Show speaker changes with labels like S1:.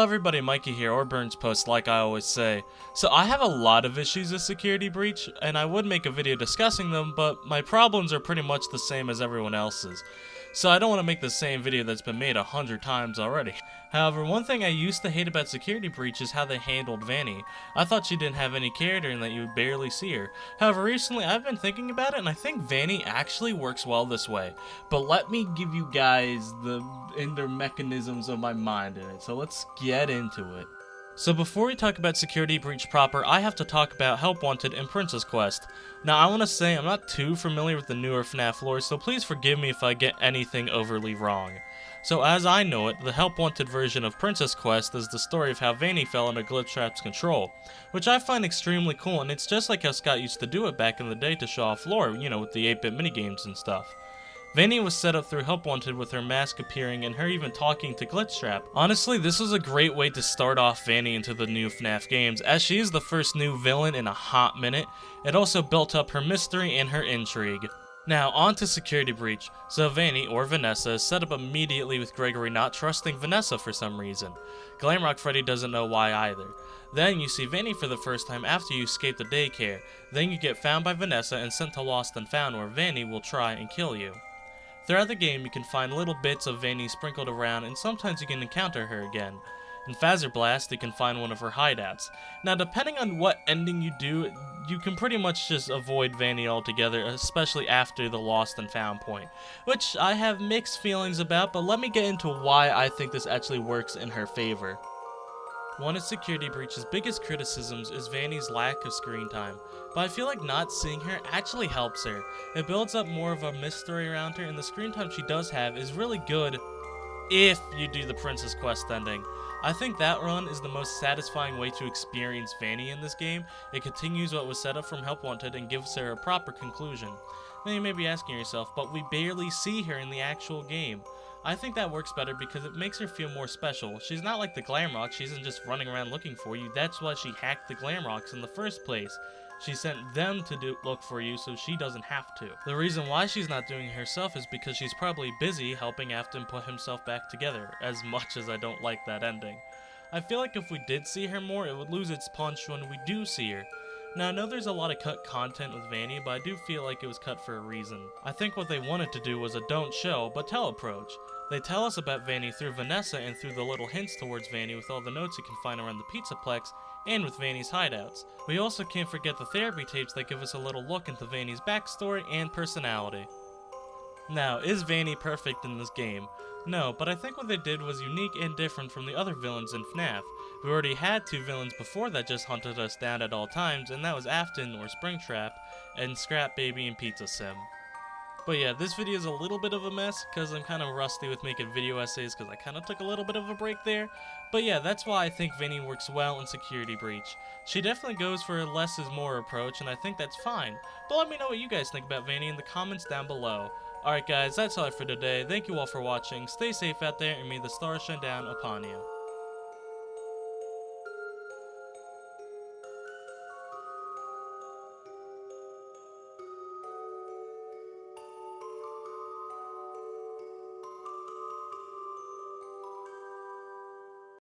S1: everybody, Mikey here, or Burns Post like I always say. So I have a lot of issues with Security Breach, and I would make a video discussing them, but my problems are pretty much the same as everyone else's. So I don't want to make the same video that's been made 100 times already. However, one thing I used to hate about Security Breach is how they handled Vanny. I thought she didn't have any character and that you would barely see her. However, recently I've been thinking about it and I think Vanny actually works well this way. But let me give you guys the inner mechanisms of my mind in it, so let's get into it. So before we talk about Security Breach proper, I have to talk about Help Wanted and Princess Quest. Now I want to say I'm not too familiar with the newer Fnaf lore, so please forgive me if I get anything overly wrong. So as I know it, the Help Wanted version of Princess Quest is the story of how Vanny fell under Glitchtrap's control, which I find extremely cool, and it's just like how Scott used to do it back in the day to show off lore, you know, with the 8-bit minigames and stuff. Vanny was set up through Help Wanted with her mask appearing and her even talking to Glitchtrap. Honestly, this was a great way to start off Vanny into the new FNAF games, as she is the first new villain in a hot minute. It also built up her mystery and her intrigue. Now, on to Security Breach. So Vanny, or Vanessa, is set up immediately with Gregory not trusting Vanessa for some reason. Glamrock Freddy doesn't know why either. Then you see Vanny for the first time after you escape the daycare. Then you get found by Vanessa and sent to Lost and Found, where Vanny will try and kill you. Throughout the game, you can find little bits of Vanny sprinkled around, and sometimes you can encounter her again. In Phaser Blast, you can find one of her hideouts. Now, depending on what ending you do, you can pretty much just avoid Vanny altogether, especially after the Lost and Found point, which I have mixed feelings about, but let me get into why I think this actually works in her favor. One of Security Breach's biggest criticisms is Vanny's lack of screen time, but I feel like not seeing her actually helps her. It builds up more of a mystery around her, and the screen time she does have is really good if you do the Princess Quest ending. I think that run is the most satisfying way to experience Vanny in this game. It continues what was set up from Help Wanted and gives her a proper conclusion. Now you may be asking yourself, but we barely see her in the actual game. I think that works better because it makes her feel more special. She's not like the Glamrock, she isn't just running around looking for you. That's why she hacked the Glamrocks in the first place. She sent them to look for you so she doesn't have to. The reason why she's not doing it herself is because she's probably busy helping Afton put himself back together, as much as I don't like that ending. I feel like if we did see her more, it would lose its punch when we do see her. Now I know there's a lot of cut content with Vanny, but I do feel like it was cut for a reason. I think what they wanted to do was a don't show, but tell approach. They tell us about Vanny through Vanessa and through the little hints towards Vanny with all the notes you can find around the Pizzaplex, and with Vanny's hideouts. We also can't forget the therapy tapes that give us a little look into Vanny's backstory and personality. Now, is Vanny perfect in this game? No, but I think what they did was unique and different from the other villains in FNAF. We already had two villains before that just hunted us down at all times, and that was Afton or Springtrap, and Scrap Baby and Pizza Sim. But yeah, this video is a little bit of a mess because I'm kind of rusty with making video essays because I kind of took a little bit of a break there. But yeah, that's why I think Vanny works well in Security Breach. She definitely goes for a less is more approach, and I think that's fine. But let me know what you guys think about Vanny in the comments down below. Alright guys, that's all for today. Thank you all for watching. Stay safe out there, and may the stars shine down upon you.